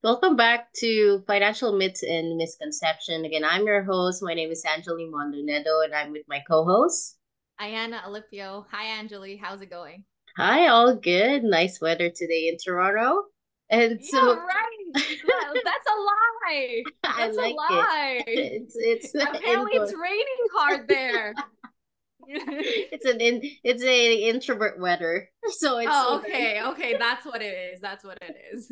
Welcome back to Financial Myths and Misconception. Again, I'm your host. My name is Angeli Mondonedo, and I'm with my co-host. Ayana Alipio. Hi, Angeli. How's it going? Hi, all good. Nice weather today in Toronto. And Yeah, so right. That's a lie. I That's a like it. lie. It's Apparently, it's indoor. raining hard there. It's a introvert weather. So it's so Oh, nice. okay. Okay, that's what it is. That's what it is.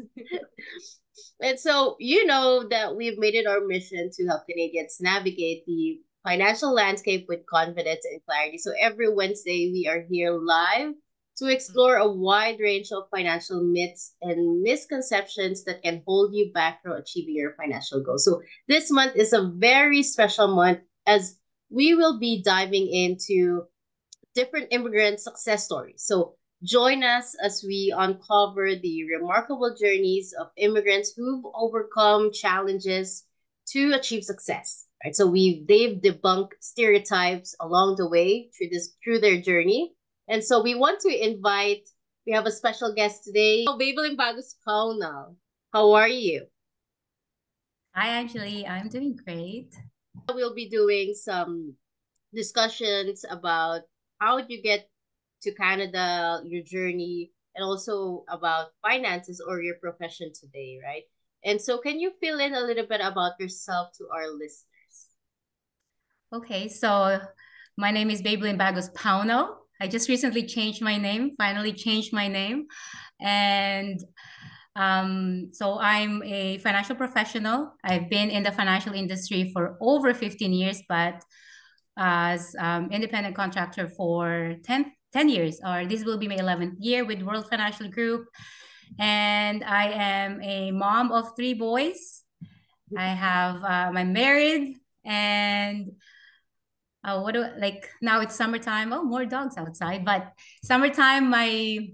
And so you know that we've made it our mission to help Canadians navigate the financial landscape with confidence and clarity. So every Wednesday we are here live to explore a wide range of financial myths and misconceptions that can hold you back from achieving your financial goals. So this month is a very special month as we will be diving into different immigrant success stories. So join us as we uncover the remarkable journeys of immigrants who've overcome challenges to achieve success. Right. So they've debunked stereotypes along the way through their journey. And so we have a special guest today. Babylin Bagus Pauna. How are you? Hi, Angeli. I'm doing great. We'll be doing some discussions about how did you get to Canada, your journey, and also about finances or your profession today, right? And so, can you fill in a little bit about yourself to our listeners? Okay, so my name is Babylin Bagos Pauno. I just recently changed my name, finally changed my name. And so I'm a financial professional. I've been in the financial industry for over 15 years, but as independent contractor for 10 years, or this will be my 11th year with World Financial Group. And I am a mom of three boys. I'm married, and what do like now it's summertime. Oh, more dogs outside, but summertime, my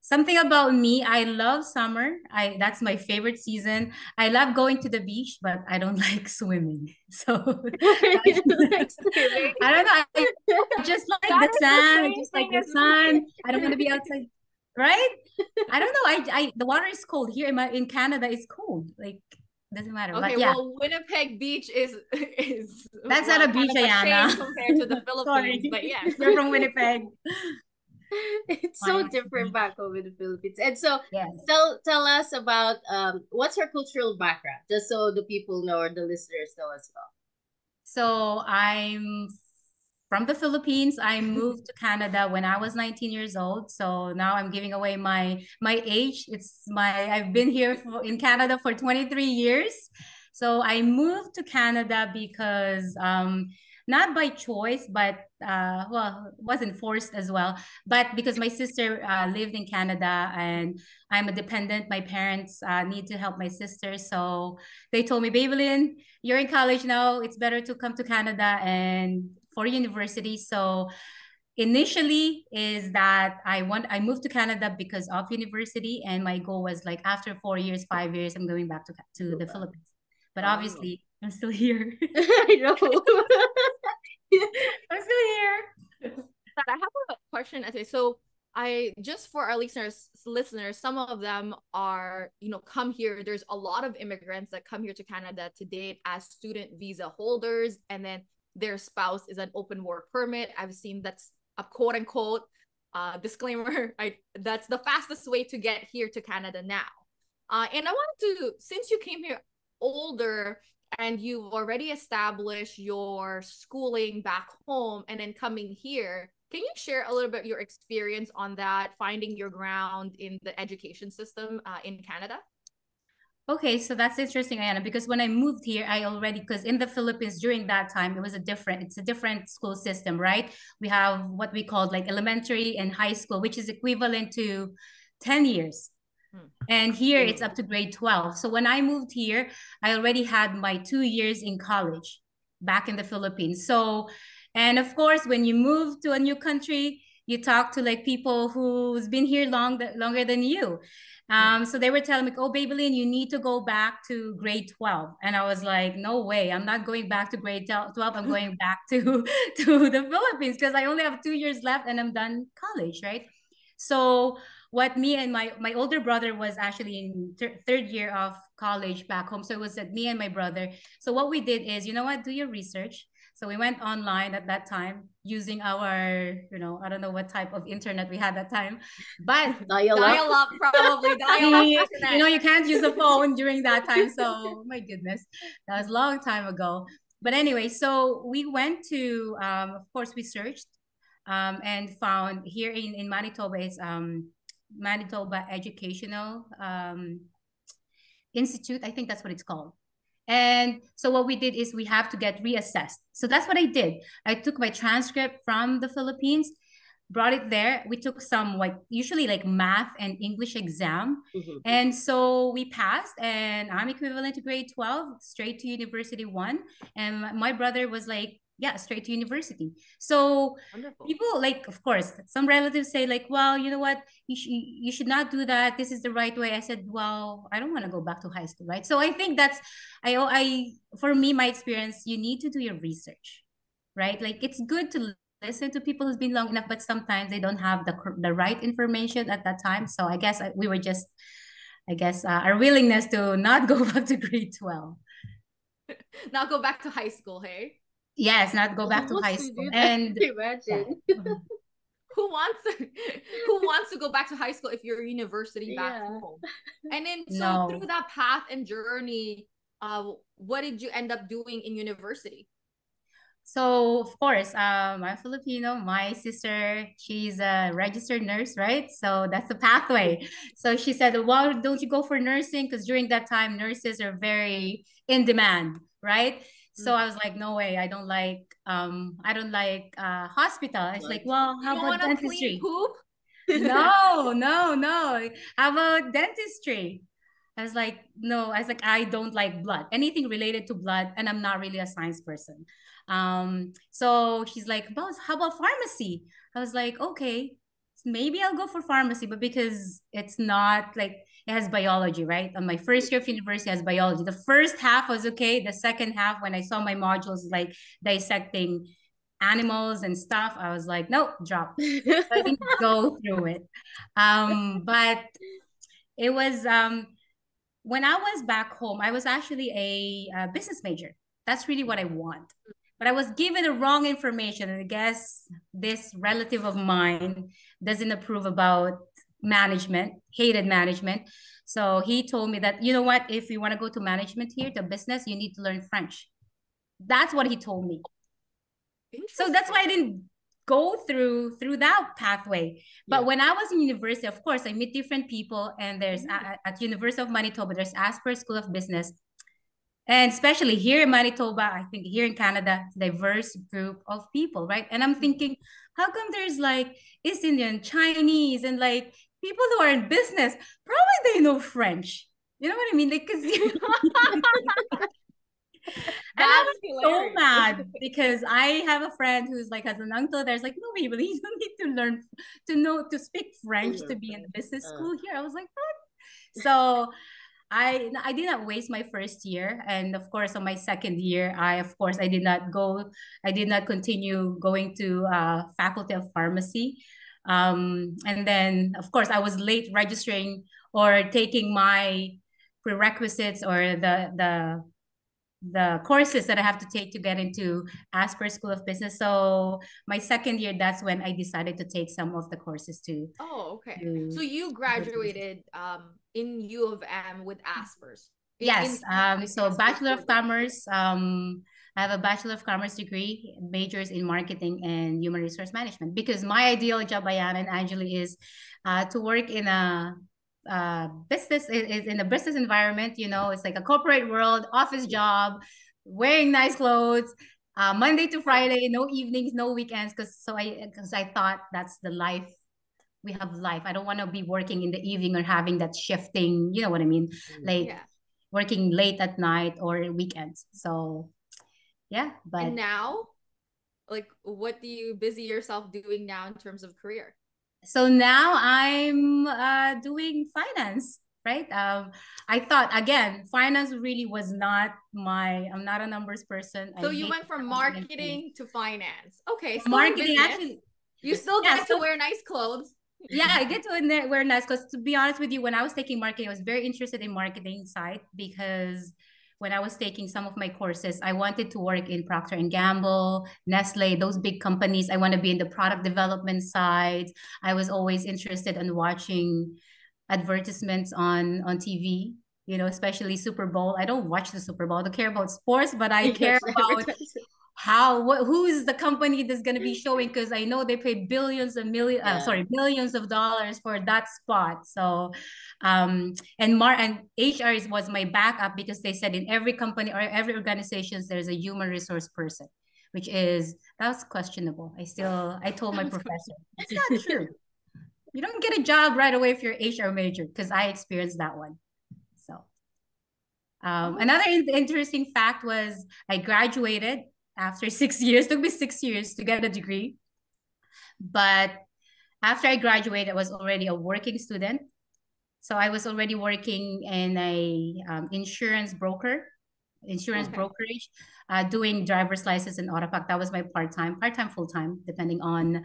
something about me, I love summer. I That's my favorite season. I love going to the beach, but I don't like swimming. So You like swimming? I don't know. I just like That the is the sand. I same just like thing the as sun. me. I don't want to be outside, right? I don't know. I the water is cold here in Canada. It's cold. Like doesn't matter. Okay, But yeah, well, Winnipeg Beach is that's not well a kind beach, of a Ayana. shame compared to the Philippines, Sorry, but yes. you're from Winnipeg. It's My so different beach. back home in the Philippines. And so, Yes. tell us about what's her cultural background, just so the people know or the listeners know as well. So I'm from the Philippines. I moved to Canada when I was 19 years old. So now I'm giving away my age. I've been here in Canada for 23 years. So I moved to Canada because not by choice, but well, wasn't forced as well. But because my sister lived in Canada and I'm a dependent, my parents need to help my sister. So they told me, Babylin, you're in college now. It's better to come to Canada and for university. So initially is that I moved to Canada because of university, and my goal was like after 4 years, 5 years, I'm going back to the Philippines. But Wow. obviously, I'm still here. I know. I'm still here. But I have a question. Okay, so I just for our listeners, some of them are, come here. There's a lot of immigrants that come here to Canada to date as student visa holders, and then their spouse is an open work permit. I've seen that's a quote unquote disclaimer. I That's the fastest way to get here to Canada now. And I wanted to, since you came here older and you've already established your schooling back home and then coming here, can you share a little bit your experience on that, finding your ground in the education system in Canada? Okay, so that's interesting, Ayana, because when I moved here, because in the Philippines during that time, it's a different school system, right? We have what we call like elementary and high school, which is equivalent to 10 years. And here it's up to grade 12. So when I moved here, I already had my 2 years in college back in the Philippines. So, and of course, when you move to a new country, you talk to like people who's been here longer than you. So they were telling me, oh, Babylin, you need to go back to grade 12. And I was like, no way, I'm not going back to grade 12. I'm going back to the Philippines because I only have 2 years left and I'm done college, right? So what me and my older brother was actually in third year of college back home. So it was me and my brother. So what we did is, you know what, do your research. So we went online at that time using our, I don't know what type of internet we had that time, but Dial-up. Dial-up, probably dial-up internet. you can't use a phone during that time. So my goodness, that was a long time ago. But anyway, so we went to, of course, we searched and found here in Manitoba is Manitoba Educational Institute. I think that's what it's called. And so what we did is we have to get reassessed. So that's what I did. I took my transcript from the Philippines, brought it there. We took some usually math and English exam. Mm-hmm. And so we passed, and I'm equivalent to grade 12, straight to university 1. And my brother was straight to university. So Wonderful. People of course, some relatives say well, you know what, you should not do that. This is the right way. I said, well, I don't want to go back to high school, right? So I think that's, for me, my experience, you need to do your research, right? It's good to listen to people who's been long enough, but sometimes they don't have the right information at that time. So I guess we were just, our willingness to not go back to grade 12. Not go back to high school, hey? Yes, not go back to high school. And imagine. Who wants to go back to high school if you're university back home? And then through that path and journey, what did you end up doing in university? So of course, I'm Filipino. My sister, she's a registered nurse, right? So that's the pathway. So she said, well, don't you go for nursing? Because during that time, nurses are very in demand, right? So I was like, no way, I don't like hospital. It's like, well, how about dentistry? Poop? No. How about dentistry? I was like, no. I was like, I don't like blood, anything related to blood, and I'm not really a science person. So she's like, how about pharmacy? I was like, okay, maybe I'll go for pharmacy, but because it's not it has biology, right? On my first year of university, it has biology. The first half was okay. The second half, when I saw my modules dissecting animals and stuff, I was like, nope, drop. So I didn't go through it. But it was when I was back home, I was actually a business major. That's really what I want. But I was given the wrong information. And I guess this relative of mine doesn't approve about management, hated management. So he told me that, you know what, if you want to go to management here, to business, you need to learn French. That's what he told me. So that's why I didn't go through that pathway. But when I was in university, of course, I meet different people. And there's at University of Manitoba, there's Asper School of Business. And especially here in Manitoba, I think here in Canada, diverse group of people, right? And I'm thinking, how come there's East Indian, Chinese, and people who are in business? Probably they know French. You know what I mean? Because and I was so mad because I have a friend who's has an uncle there's no, people, you don't need to learn to speak French to be in the business school here. I was like, what? So I did not waste my first year. And of course, on my second year, I did not continue going to Faculty of Pharmacy. And then, of course, I was late registering or taking my prerequisites or the courses that I have to take to get into Asper School of Business. So my second year, that's when I decided to take some of the courses too. Oh, okay. So you graduated in U of M with Asper's. Yes. So Bachelor of Commerce. I have a Bachelor of Commerce degree, majors in marketing and human resource management, because my ideal job, Ayan and Angeli, is to work in a business, is in a business environment. It's like a corporate world, office job, wearing nice clothes, Monday to Friday, no evenings, no weekends. Because I thought that's the life. We have life. I don't want to be working in the evening or having that shifting, you know what I mean? Working late at night or weekends. So yeah. But and now, what do you busy yourself doing now in terms of career? So now I'm doing finance, right? I thought, again, finance really was not I'm not a numbers person. So you went from marketing to finance. Okay. Marketing, actually. You still get to wear nice clothes. Yeah, I get to awareness because, to be honest with you, when I was taking marketing, I was very interested in marketing side because when I was taking some of my courses, I wanted to work in Procter and Gamble, Nestle, those big companies. I want to be in the product development side. I was always interested in watching advertisements on TV, especially Super Bowl. I don't watch the Super Bowl. I don't care about sports, but I You care watch the about advertisement. who is the company that's going to be showing, because I know they pay Yeah. millions of dollars for that spot. So and HR was my backup, because they said in every company or every organization there's a human resource person, which is that's questionable. I told my professor it's not true. You don't get a job right away if you're HR major, because I experienced that one. So Oh, another interesting fact was I graduated after 6 years. It took me 6 years to get a degree. But after I graduated, I was already a working student. So I was already working in a insurance Okay. brokerage, doing driver's license and autopack. That was my part-time, full-time, depending on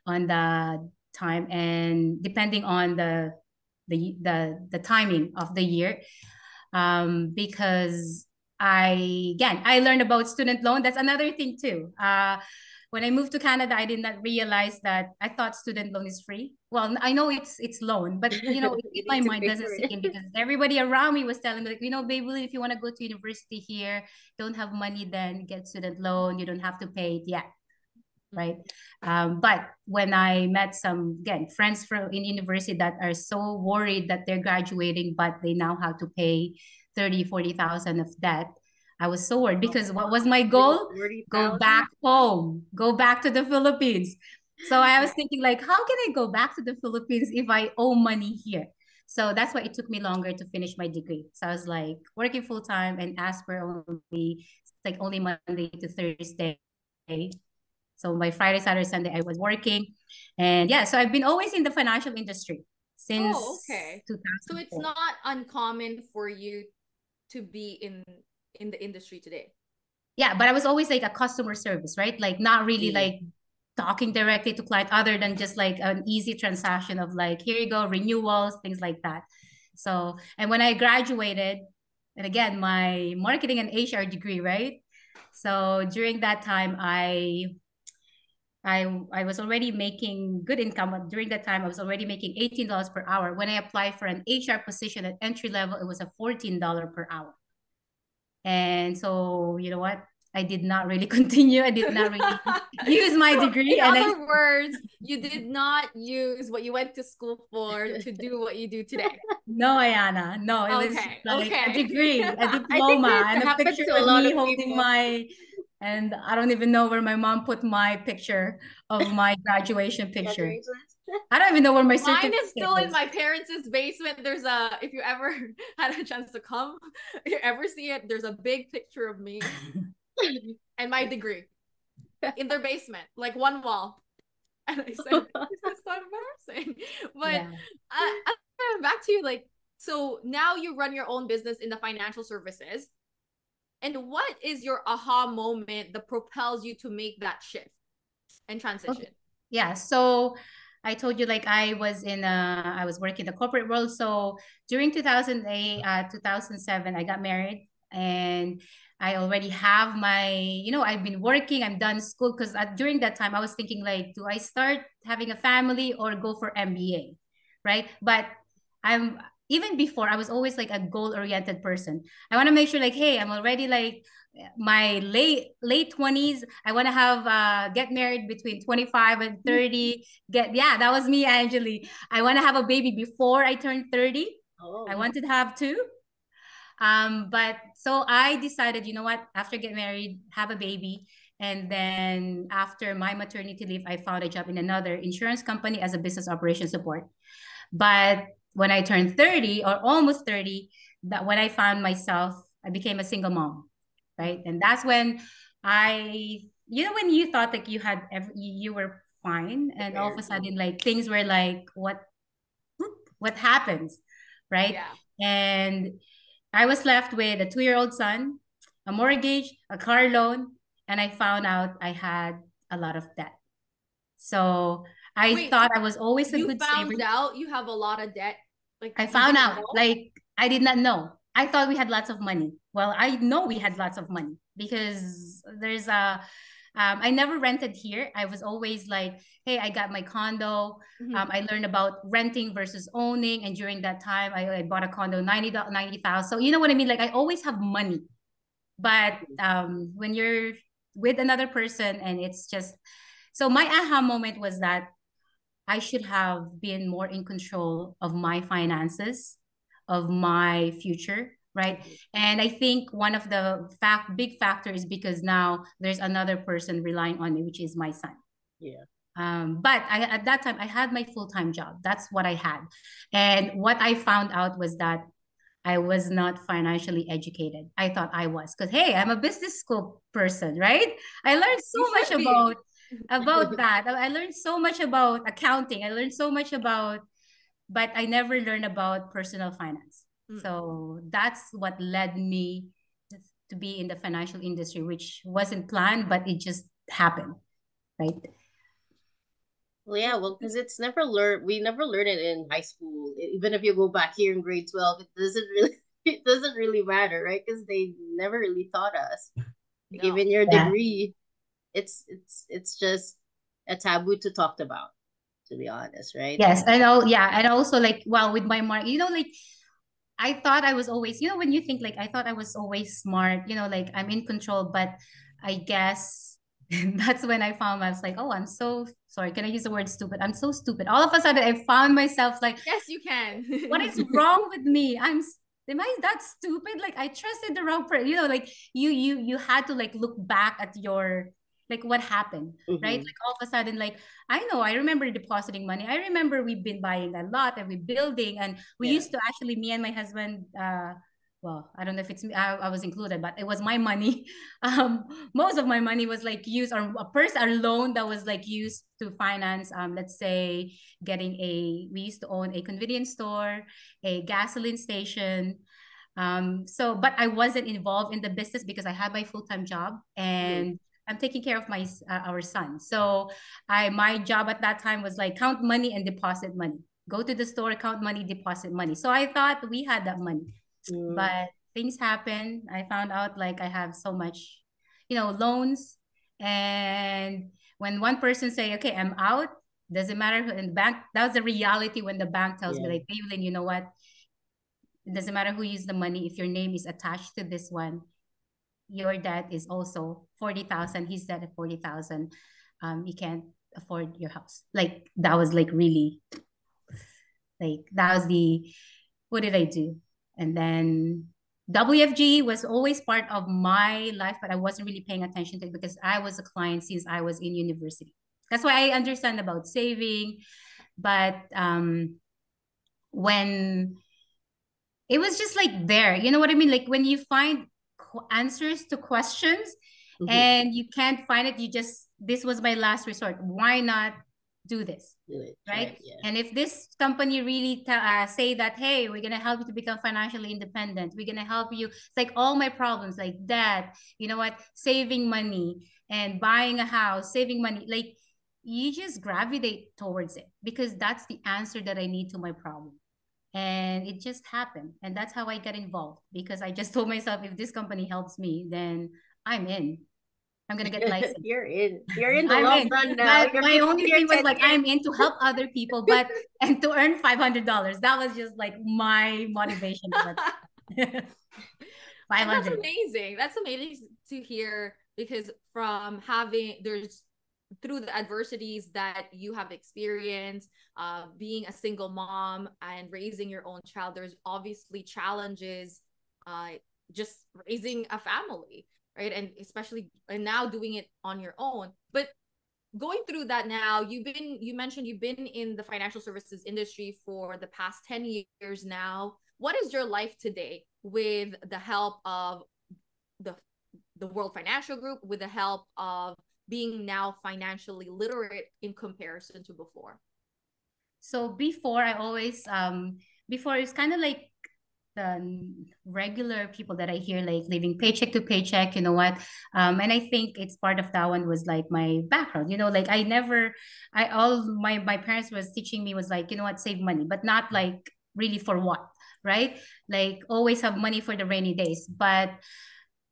the time and depending on the timing of the year. Because I learned about student loan. That's another thing too. When I moved to Canada, I did not realize that I thought student loan is free. Well, I know it's loan, but you in my need to mind pay doesn't for sink it. in, because everybody around me was telling me like, babe, if you want to go to university here, don't have money, then get student loan. You don't have to pay it yet, right? But when I met some, again, friends from in university that are so worried that they're graduating, but they now have to pay 30,000-40,000 of debt, I was so worried, because what was my Thirty, goal? Go 40,000. back home, go back to the Philippines. So I was thinking like, how can I go back to the Philippines if I owe money here? So that's why it took me longer to finish my degree. So I was like working full time and asked for only Monday to Thursday. So my Friday, Saturday, Sunday, I was working. And yeah, so I've been always in the financial industry Oh, since okay. So it's 2004. not uncommon for you to be in the industry today. Yeah, but I was always like a customer service, right? Like not really Mm. like talking directly to client, other than just like an easy transaction of like, here you go, renewals, things like that. So, and when I graduated, and again, my marketing and HR degree, right? So during that time, I was already making good income. During that time, I was already making $18 per hour. When I applied for an HR position at entry level, it was a $14 per hour. And so, you know what? I did not really continue. I did not really use my So, degree. in And I, other words, you did not use what you went to school for to do what you do today. no, Ayana, no, it was just Okay, like a okay. degree, a I think diploma, and that a happens picture to a with lot me of holding people. and I don't even know where my mom put my picture of my graduation picture. Congratulations. I don't even know where my Mine certificate is still in is. my parents' basement. There's if you ever had a chance to come, if you ever see it, there's a big picture of me and my degree in their basement, like one wall. And I said, is this not embarrassing? But Yeah. back to you, like, so now you run your own business in the financial services. And what is your aha moment that propels you to make that shift and transition? Okay. Yeah. So I told you like I was working in the corporate world. So during 2008, 2007, I got married, and I already have I've been working, I'm done school, because during that time I was thinking like, do I start having a family or go for MBA? Right. But I'm even before, I was always like a goal oriented person. I want to make sure like, hey, I'm already like my late 20s. I want to have get married between 25 and 30. That was me, Angeli. I want to have a baby before I turn 30. I Oh. wanted to have two. But so I decided, you know what, after get married, have a baby. And then after my maternity leave, I found a job in another insurance company as a business operation support. But when I turned 30 or almost 30, that when I found myself, I became a single mom, right? And that's when when you thought like you were fine, and all of a Prepared. sudden like things were like, what happens, right? Yeah. And I was left with a 2-year-old son, a mortgage, a car loan, and I found out I had a lot of debt. So I Wait, thought I was always a you good saver. found out you have a lot of debt? Like I you found didn't out, know? like, I did not know. I thought we had lots of money. Well, I know we had lots of money because there's a, I never rented here. I was always like, hey, I got my condo. Mhm. I learned about renting versus owning. And during that time, I bought a condo, 90,000. So you know what I mean? Like I always have money. But when you're with another person and it's just, so my aha moment was that I should have been more in control of my finances, of my future, right? Mhm. And I think one of the big factor is because now there's another person relying on me, which is my son. Yeah. But at that time, I had my full-time job. That's what I had. And what I found out was that I was not financially educated. I thought I was because hey, I'm a business school person, right? I learned You so much should be. about that. I learned so much about accounting. I learned so much about, but I never learned about personal finance. Mm. So that's what led me to be in the financial industry, which wasn't planned, but it just happened, right? Well, yeah, well, because it's never learned. We never learn it in high school. Even if you go back here in grade 12, it doesn't really it doesn't really matter, right? Because they never really taught us. Like, No. even your Yeah. degree, it's just a taboo to talk about, to be honest, right? Yes, I know. Yeah, and also like, well, with my mark, like I thought I was always, when you think like I thought I was always smart, like I'm in control, but I guess that's when I found I was like, oh, I'm so sorry. Can I use the word stupid? I'm so stupid. All of a sudden, I found myself like, Yes, you can. what is wrong with me? Am I that stupid? Like I trusted the wrong person. Like you had to like look back at your like what happened, right? Hmm. Like all of a sudden, like I remember depositing money. I remember we've been buying a lot and we building, and we Yeah. used to actually me and my husband. Well, I don't know if it's me. I was included, but it was my money. Um, Most of my money was like used or a loan that was like used to finance. Let's say we used to own a convenience store, a gasoline station. But I wasn't involved in the business because I had my full-time job Hmm. and I'm taking care of our son. So my job at that time was like count money and deposit money. Go to the store, count money, deposit money. So I thought we had that money, Mm. but things happened. I found out like I have so much, loans. And when one person say, okay, I'm out, doesn't matter who in the bank. That was the reality when the bank tells me Yeah. like, Evelyn, you know what? It doesn't matter who uses the money. If your name is attached to this one, your debt is also 40,000. He's debt at 40,000. You can't afford your house. Like that was like really like that was the what did I do? And then WFG was always part of my life, but I wasn't really paying attention to it because I was a client since I was in university. That's why I understand about saving. But when it was just like there, you know what I mean? Like when you find answers to questions Hmm. and you can't find it, this was my last resort. Why not do this? Do it. Try Right? it. Yeah. And if this company really say that, hey, we're gonna help you to become financially independent, we're gonna help you. It's like all my problems, like that. You know what? Saving money and buying a house, saving money, like you just gravitate towards it because that's the answer that I need to my problem. And it just happened, and that's how I got involved because I just told myself if this company helps me, then I'm in. I'm gonna get licensed. You're in. You're in the I'm long in. run now. But You're my between only your thing was like 10 years. I'm in to help other people, but and to earn $500. That was just like my motivation. But five And that's hundred. amazing. That's amazing to hear because from having there's through the adversities that you have experienced, being a single mom and raising your own child, there's obviously challenges, uh, just raising a family, right? And especially and now doing it on your own. But going through that now, you mentioned you've been in the financial services industry for the past 10 years now. What is your life today with the help of the the World Financial Group, with the help of being now financially literate in comparison to before? So before I always before it's kind of like the regular people that I hear like living paycheck to paycheck, you know what? And I think it's part of that one was like my background, you know, like I never, I all my parents was teaching me was like, you know what, save money, but not like really for what, right? Like always have money for the rainy days. But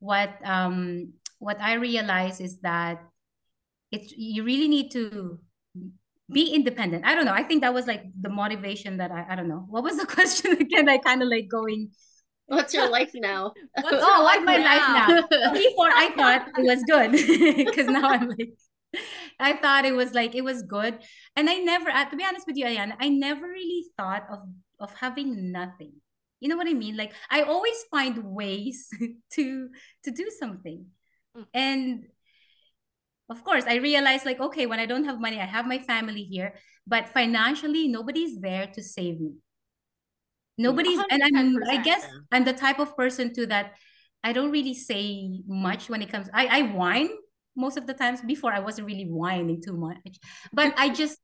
what I realize is that it's you really need to be independent. I don't know. I think that was like the motivation that I don't know. What was the question again? I kind of like going, What's your life now? What's your oh, life what's my life now? now? Before I thought it was good because now I'm like, I thought it was like it was good, and I never, to be honest with you, Ayan, I never really thought of having nothing. You know what I mean? Like I always find ways to do something, Mm. and of course, I realized like, okay, when I don't have money, I have my family here, but financially, nobody's there to save me. Nobody's, and I 110%. guess I'm the type of person too that I don't really say much when it comes. I whine most of the times. Before I wasn't really whining too much, but I just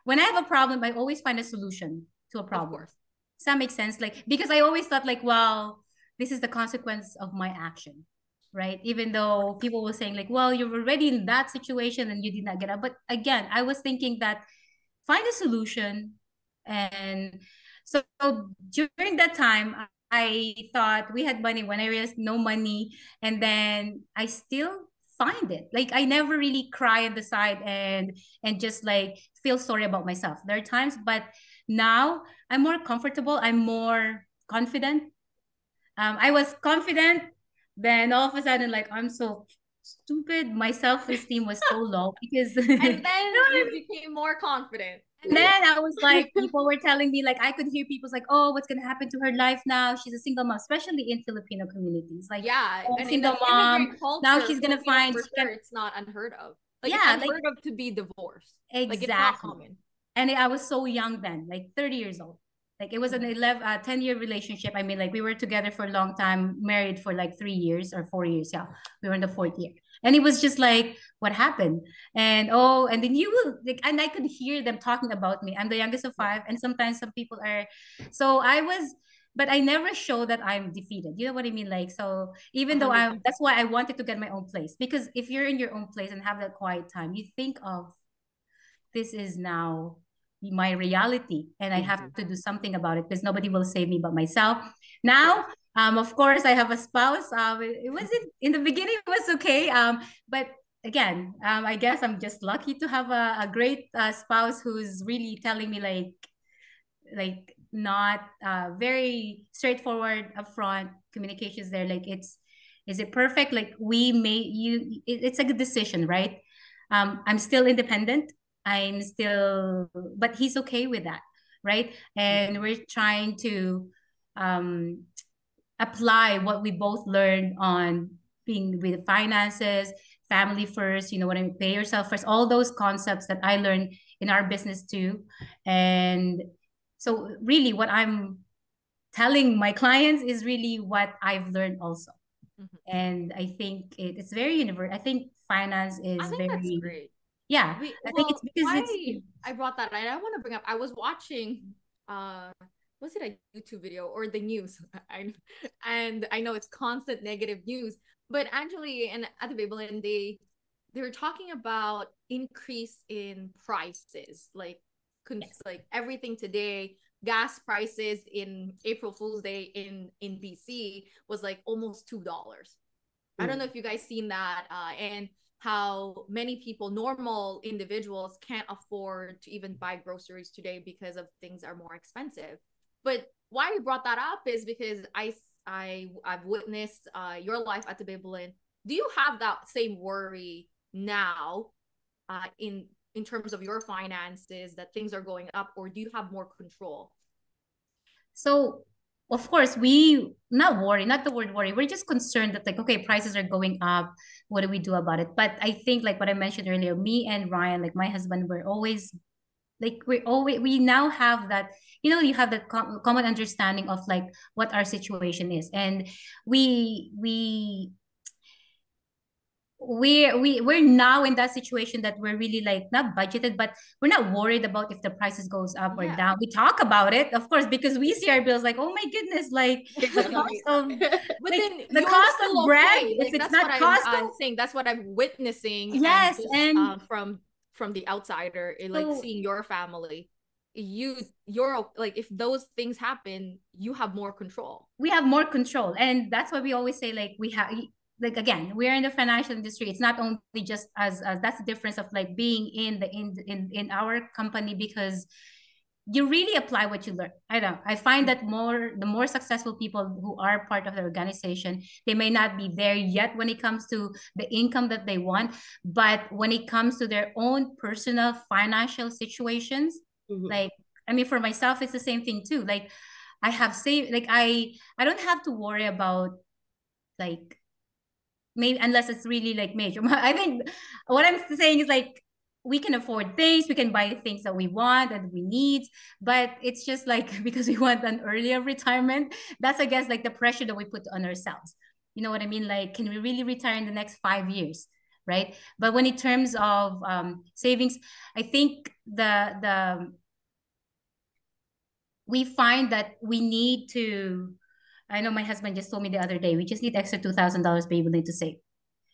when I have a problem, I always find a solution to a Of problem. course. Does that make sense? Like because I always thought like, well, this is the consequence of my action, right? Even though people were saying like, well, you're already in that situation and you did not get out. But again, I was thinking that find a solution. And so during that time, I thought we had money when I realized no money. And then I still find it. Like I never really cry on the side and just like feel sorry about myself. There are times, but now I'm more comfortable. I'm more confident. I was confident, then all of a sudden, like I'm so stupid. My self-esteem was so low because And you know then what I you mean? became more confident. And then I was like, people were telling me, like, I could hear people's like, oh, what's gonna happen to her life now? She's a single mom, especially in Filipino communities. Like, Yeah, oh, and in single the mom. immigrant Now culture, she's gonna Filipino find for she sure, can, it's not unheard of. Like it's yeah, like unheard of to be divorced. Like it's not exactly. common. And I was so young then, like 30 years old. Like it was an 10-year relationship. I mean, like we were together for a long time, married for like 3 years or 4 years. Yeah, we were in the fourth year. And it was just like, what happened? And oh, and then you will like, and I could hear them talking about me. I'm the youngest of Yeah, five, and sometimes some people are. So I was, but I never show that I'm defeated. You know what I mean? Like, so even though I'm, 100%. that's why I wanted to get my own place because if you're in your own place and have that quiet time, you think of this is now my reality and I have Mhm. to do something about it because nobody will save me but myself. Now, of course, I have a spouse. It wasn't in the beginning, it was okay. But again, I guess I'm just lucky to have a great spouse who's really telling me like not very straightforward upfront communications there. Like it's, is it perfect? Like we may it's a good decision, right? I'm still independent. I'm still, but he's okay with that, right? And we're trying to um, apply what we both learned on being with finances, family first, you know what I mean, pay yourself first, all those concepts that I learned in our business too. And so really what I'm telling my clients is really what I've learned also. Mhm. And I think it's very universal. I think finance I is think that's very, great. yeah, We I think it's well, because why it's, I brought that and I want to bring up. I was watching, was it a YouTube video or the news? And I know it's constant negative news, but Angeli and at the Babylon, they were talking about increase in prices, like yes. like everything today. Gas prices in April Fool's Day in BC was like almost $2. I don't know Mm. if you guys seen that, and how many people, normal individuals, can't afford to even buy groceries today because of things are more expensive. But why I brought that up is because I've witnessed your life at the Babylon. Do you have that same worry now, in terms of your finances, that things are going up, or do you have more control? So of course we not worry, not the word worry. We're just concerned that like, okay, prices are going up. What do we do about it? But I think like what I mentioned earlier, me and Ryan, like my husband, we're always like we now have that, you know, you have that common understanding of like what our situation is. And we we're now in that situation that we're really like not budgeted, but we're not worried about if the prices goes up or down. We talk about it, of course, because we see our bills like, oh my goodness, like the cost of But like then the you're cost still of bread, okay. if Like it's that's what not I'm Costco. saying. That's what I'm witnessing, and Yes, just and from the outsider, like so seeing your family, you're like, if those things happen, you have more control. we have more control, and that's why we always say like we have like again we're in the financial industry. It's not only just as that's the difference of like being in the in our company, because you really apply what you learn. I find that the more successful people who are part of the organization, they may not be there yet when it comes to the income that they want, but when it comes to their own personal financial situations, like I mean for myself it's the same thing too. Like I have saved, like I don't have to worry about like maybe unless it's really like major. I think what I'm saying is like we can afford things, we can buy things that we want and we need, but it's just like because we want an earlier retirement, that's I guess like the pressure that we put on ourselves. You know what I mean? Like, can we really retire in the next 5 years? Right. But when in terms of savings, I think the we find that we need to, I know my husband just told me the other day, we just need extra $2,000 to be able to save.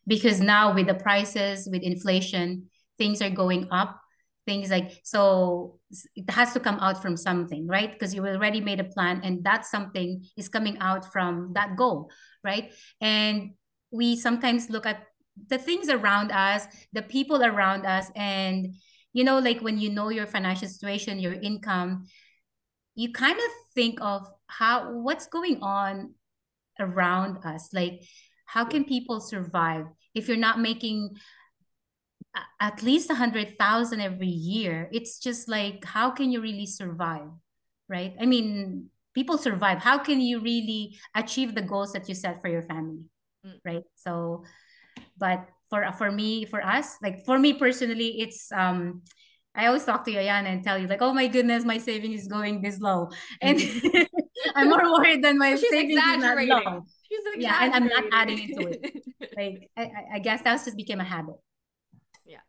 Because now with the prices, with inflation, things are going up. Things like, so it has to come out from something, right? Because you already made a plan and that something is coming out from that goal, right? And we sometimes look at the things around us, the people around us, and you know, like when you know your financial situation, your income, you kind of think of what's going on around us. Like, how can people survive if you're not making at least 100,000 every year? It's just like, how can you really survive? Right? I mean, people survive. How can you really achieve the goals that you set for your family? Right? So, but for me, for us, like for me personally, it's I always talk to Yana and tell you like, oh my goodness, my saving is going this low. And I'm more worried than my She's savings is not exaggerating. low. She's Yeah, and I'm not adding exaggerating. into it. Like I guess that's just became a habit. Yeah.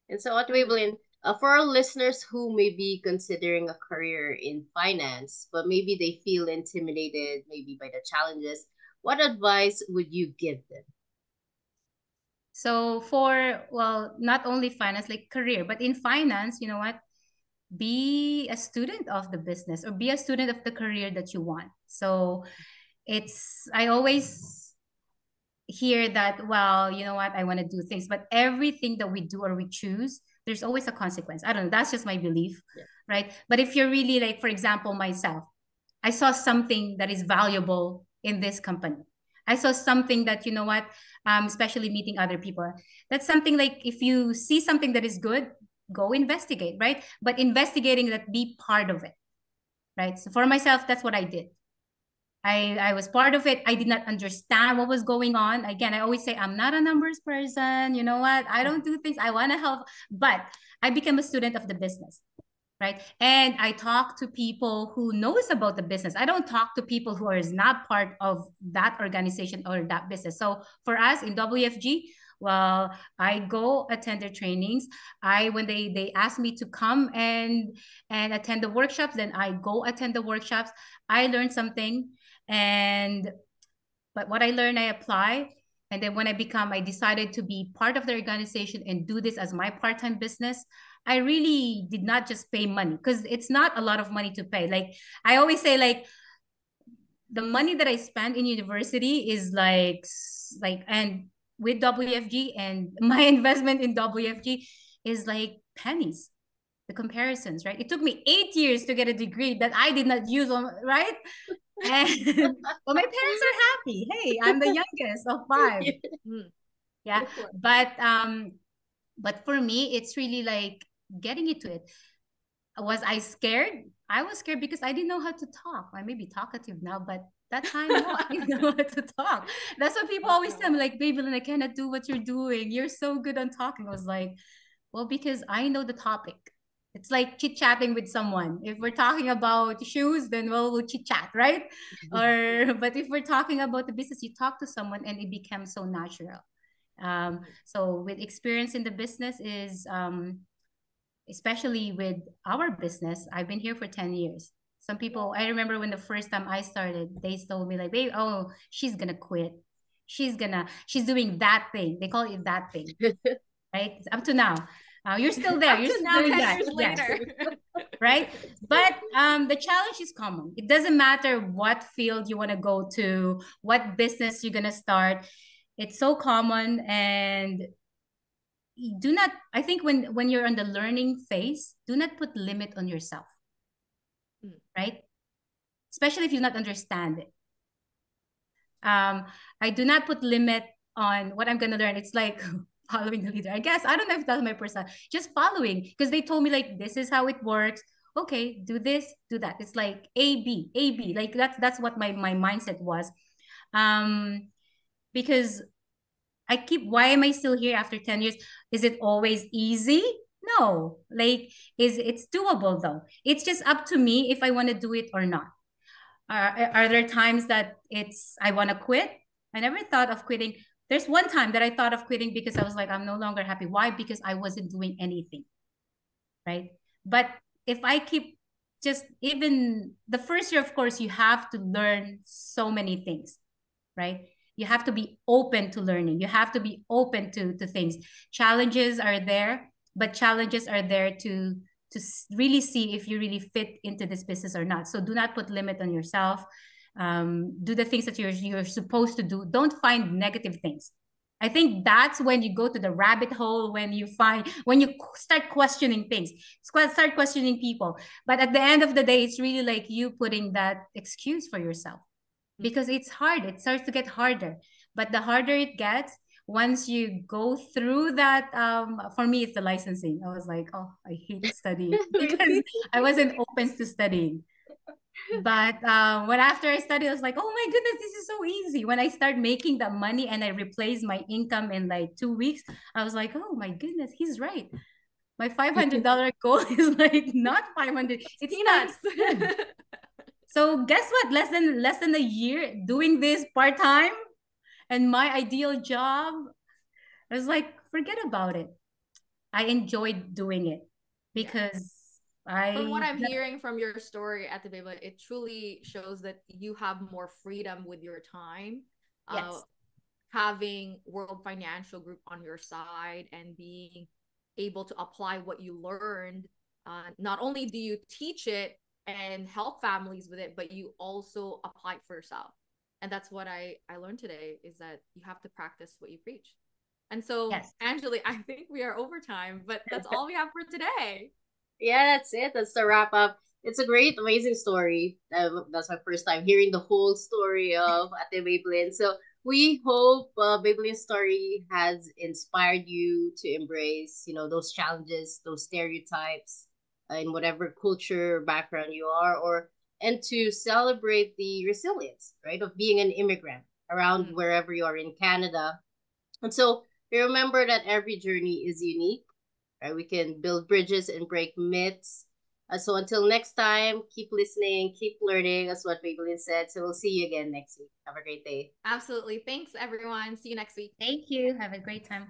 And so, Ate Maybelline, for our listeners who may be considering a career in finance, but maybe they feel intimidated, maybe by the challenges, what advice would you give them? So for, well, not only finance, like career, but in finance, you know what? Be a student of the business or be a student of the career that you want. So I always hear that, well, you know what? I want to do things, but everything that we do or we choose, there's always a consequence. I don't know. That's just my belief, Yeah. right? But if you're really like, for example, myself, I saw something that is valuable in this company. I saw something that, you know what, especially meeting other people. That's something like if you see something that is good, go investigate, right? But investigating that, be part of it, right? So for myself, that's what I did. I was part of it. I did not understand what was going on. Again, I always say I'm not a numbers person. You know what? I don't do things. I want to help, but I became a student of the business, right? And I talk to people who knows about the business. I don't talk to people who is not part of that organization or that business. So for us in WFG, well, I go attend their trainings. When they ask me to come and attend the workshops, then I go attend the workshops. I learn something, but what I learned, I apply. And then when I decided to be part of the organization and do this as my part-time business. I really did not just pay money because it's not a lot of money to pay. Like I always say, like the money that I spent in university is and with WFG and my investment in WFG is like pennies. The comparisons, right? It took me 8 years to get a degree that I did not use on, right? And well, my parents are happy. Hey, I'm the youngest of five. Yeah. But for me, it's really like getting into it. Was I scared? I was scared because I didn't know how to talk. I may be talkative now, but that time, no, I didn't know how to talk. That's what people always tell me, like, baby, I cannot do what you're doing. You're so good on talking. I was like, well, because I know the topic. It's like chit-chatting with someone. If we're talking about shoes, then we'll chit-chat, right? But if we're talking about the business, you talk to someone and it becomes so natural. So with experience in the business is, especially with our business, I've been here for 10 years. Some people, I remember when the first time I started, they told me like, babe, oh, she's gonna quit. She's doing that thing. They call it that thing, right? It's up to now. You're still there. You're still now, doing 10 that. years Yes. later. Right? But the challenge is common. It doesn't matter what field you want to go to, what business you're gonna start. It's so common, and do not, I think when you're on the learning phase, do not put limit on yourself. Right? Especially if you not understand it. I do not put limit on what I'm gonna learn. It's like following the leader. I guess I don't know if that's my person. Just following, because they told me like this is how it works. Okay, do this, do that. It's like A B. Like that's what my mindset was. Because I keep, why am I still here after 10 years? Is it always easy? No. Like it's doable though. It's just up to me if I want to do it or not. Are there times that I want to quit? I never thought of quitting. There's one time that I thought of quitting because I was like, I'm no longer happy. Why? Because I wasn't doing anything. Right. But if I keep just, even the first year, of course, you have to learn so many things, right? You have to be open to learning. You have to be open to things. Challenges are there, but challenges are there to really see if you really fit into this business or not. So do not put limit on yourself. Do the things that you're supposed to do. Don't find negative things. I think that's when you go to the rabbit hole, when you start questioning things, start questioning people. But at the end of the day, it's really like you putting that excuse for yourself, because it's hard. It starts to get harder. But the harder it gets, once you go through that, for me, it's the licensing. I was like, oh, I hate studying because I wasn't open to studying. But when after I studied, I was like, oh my goodness, this is so easy. When I start making that money and I replace my income in like 2 weeks, I was like, oh my goodness, he's right. My $500 goal is like not 500. It's peanuts. So guess what? Less than a year doing this part-time and my ideal job, I was like, forget about it. I enjoyed doing it because from what I'm hearing from your story at the Bible, it truly shows that you have more freedom with your time. Yes. Having World Financial Group on your side and being able to apply what you learned. Not only do you teach it and help families with it, but you also apply it for yourself. And that's what I learned today, is that you have to practice what you preach. And so, yes. Angeli, I think we are over time, but that's all we have for today. Yeah, that's it. That's the wrap up. It's a great, amazing story. That's my first time hearing the whole story of Ate Maybelline. So we hope Maybelline's story has inspired you to embrace, those challenges, those stereotypes in whatever culture background you are, and to celebrate the resilience, right, of being an immigrant around wherever you are in Canada. And so remember that every journey is unique, right? We can build bridges and break myths. So until next time, keep listening, keep learning, as what Maybelline said. So we'll see you again next week. Have a great day. Absolutely. Thanks, everyone. See you next week. Thank you. Have a great time.